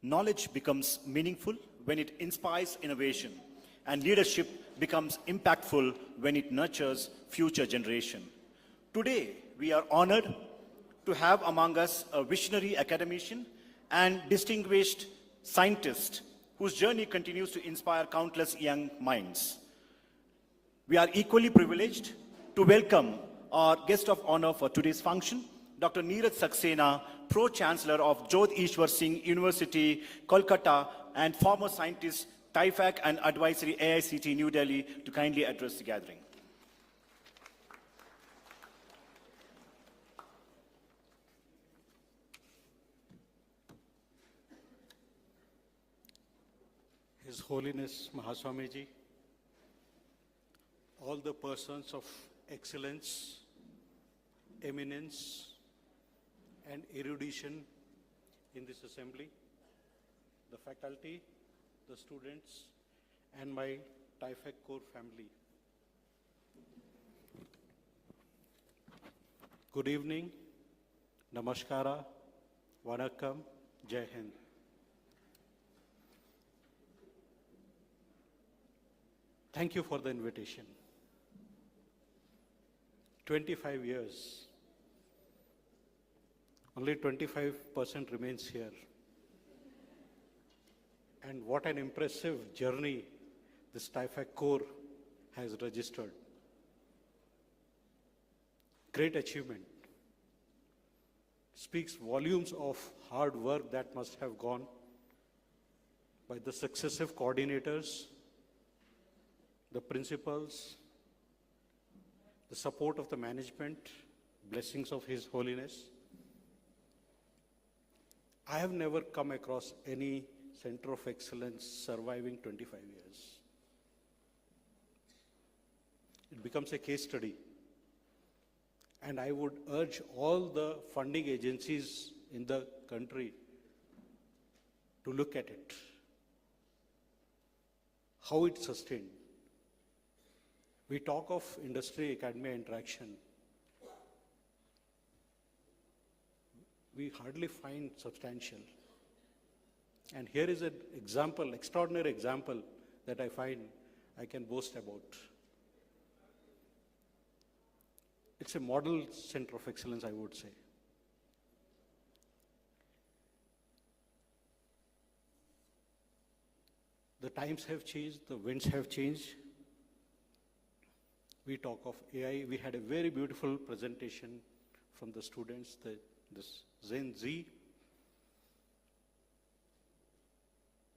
Knowledge becomes meaningful when it inspires innovation, and leadership becomes impactful when it nurtures future generation. Today, we are honored to have among us a visionary academician and distinguished scientist whose journey continues to inspire countless young minds. We are equally privileged to welcome our guest of honor for today's function, Dr. Neeraj Saxena, Pro-Chancellor of Jodh Ishwar Singh University, Kolkata, and former scientist, TIFAC and advisory AICT New Delhi, to kindly address the gathering. His Holiness Mahaswamiji, all the persons of excellence, eminence, and erudition in this assembly, the faculty, the students, and my TIFAC core family. Good evening, namaskara, vanakkam, jai hind. Thank you for the invitation. 25 years. Only 25% remains here. And what an impressive journey this TIFAC core has registered. Great achievement. Speaks volumes of hard work that must have gone by the successive coordinators, the principals, the support of the management, blessings of His Holiness. I have never come across any center of excellence surviving 25 years. It becomes a case study. And I would urge all the funding agencies in the country to look at it, how it sustained. We talk of industry-academia interaction. We hardly find substantial. And here is an example, extraordinary example, that I find I can boast about. It's a model center of excellence, I would say. The times have changed, the winds have changed. We talk of AI. We had a very beautiful presentation from the students, this Gen Z.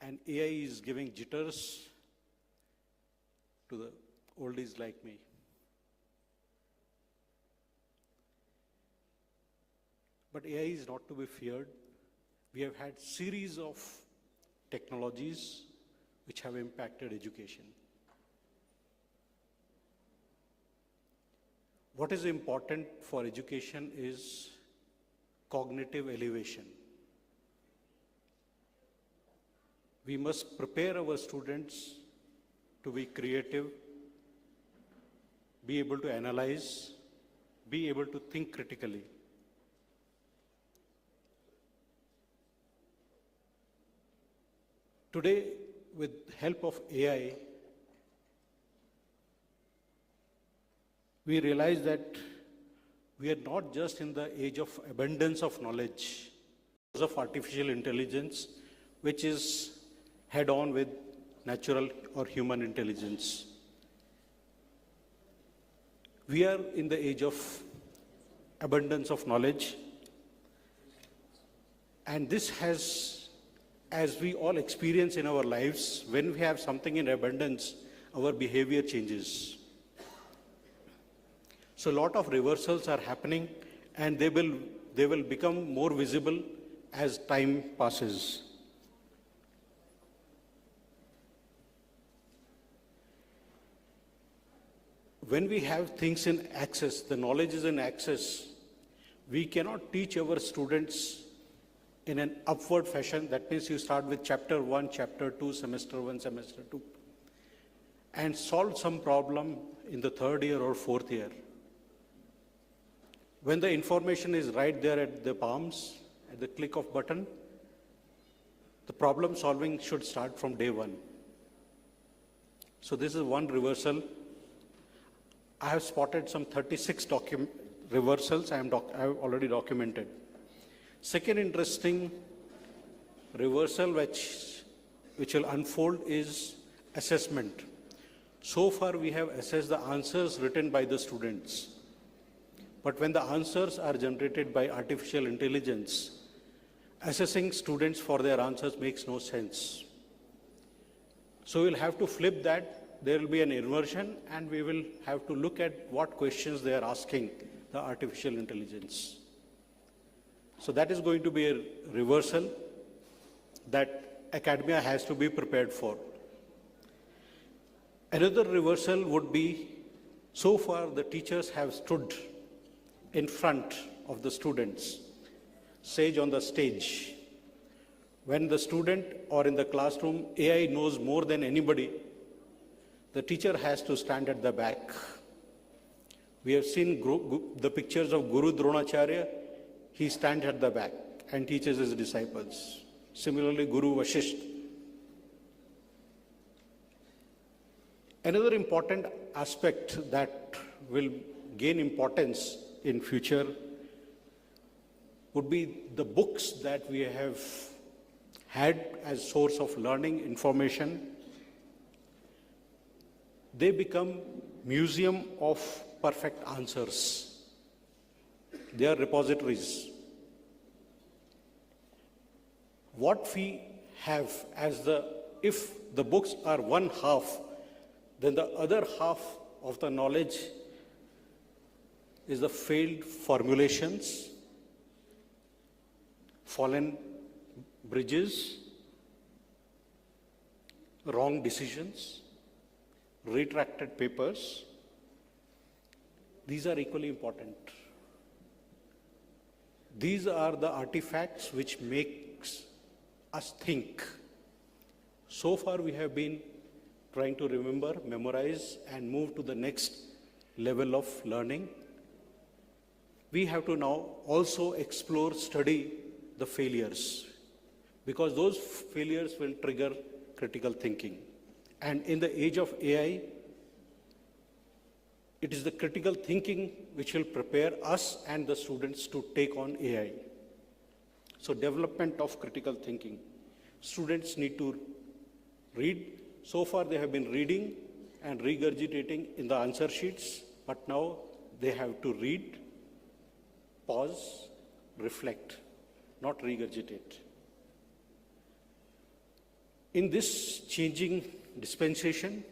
And AI is giving jitters to the oldies like me. But AI is not to be feared. We have had series of technologies which have impacted education. What is important for education is cognitive elevation. We must prepare our students to be creative, be able to analyze, be able to think critically. Today, with help of AI, we realize that we are not just in the age of abundance of knowledge, of artificial intelligence, which is head-on with natural or human intelligence. We are in the age of abundance of knowledge, and this has, as we all experience in our lives, when we have something in abundance, our behavior changes. So a lot of reversals are happening, and they will become more visible as time passes. When we have things in access, the knowledge is in access, we cannot teach our students in an upward fashion. That means you start with chapter 1, chapter 2, semester 1, semester 2, and solve some problem in the third year or fourth year. When the information is right there at the palms, at the click of button, The problem solving should start from day one. So this is one reversal. I have spotted some 36 reversals I have already documented. Second interesting reversal which will unfold is assessment. So far we have assessed the answers written by the students. But when the answers are generated by artificial intelligence, assessing students for their answers makes no sense. So we'll have to flip that. There will be an inversion, and we will have to look at what questions they are asking the artificial intelligence. So that is going to be a reversal that academia has to be prepared for. Another reversal would be, so far the teachers have stood in front of the students, sage on the stage. When the student or in the classroom, AI knows more than anybody, the teacher has to stand at the back. We have seen the pictures of Guru Dronacharya. He stands at the back and teaches his disciples. Similarly, Guru Vasishtha. Another important aspect that will gain importance in future would be the books that we have had as source of learning, information. They become museum of perfect answers. They are repositories. What we have as if the books are one half, then the other half of the knowledge is the failed formulations, fallen bridges, wrong decisions, retracted papers. These are equally important. These are the artifacts which makes us think. So far we have been trying to remember, memorize, and move to the next level of learning. We have to now also explore, study the failures, because those failures will trigger critical thinking. And in the age of AI, it is the critical thinking which will prepare us and the students to take on AI. So development of critical thinking. Students need to read. So far they have been reading and regurgitating in the answer sheets, but now they have to read, pause, reflect, not regurgitate. In this changing dispensation,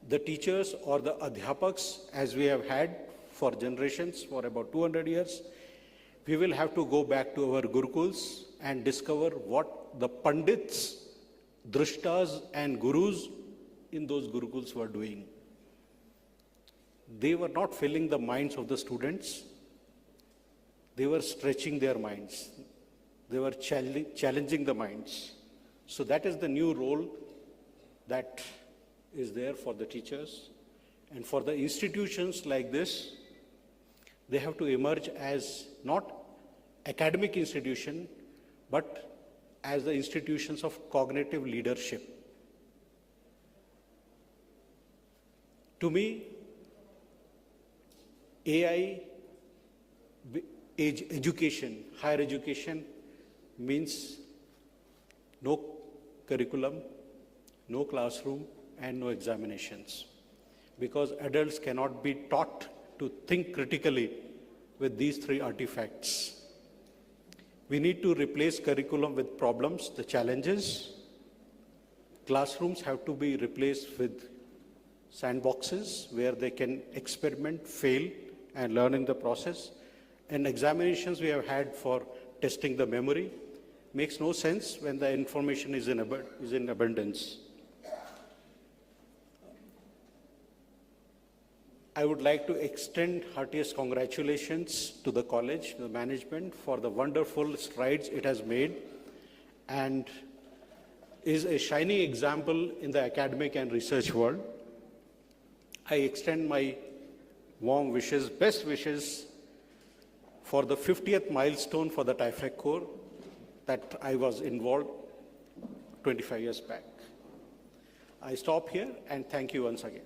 the teachers or the adhyapaks, as we have had for generations, for about 200 years, we will have to go back to our gurukuls and discover what the pandits, drishtas and gurus in those gurukuls were doing. They were not filling the minds of the students. They were stretching their minds. They were challenging the minds. So that is the new role that is there for the teachers. And for the institutions like this, they have to emerge as not academic institution, but as the institutions of cognitive leadership. To me, AI education, higher education means no curriculum, no classroom, and no examinations. Because adults cannot be taught to think critically with these three artifacts. We need to replace curriculum with problems, the challenges. Classrooms have to be replaced with sandboxes where they can experiment, fail, and learn in the process. And examinations we have had for testing the memory makes no sense when the information is in abundance. I would like to extend heartiest congratulations to the college, the management, for the wonderful strides it has made and is a shining example in the academic and research world. I extend my warm wishes, best wishes for the 50th milestone for the TIFAC Corps that I was involved 25 years back. I stop here and thank you once again.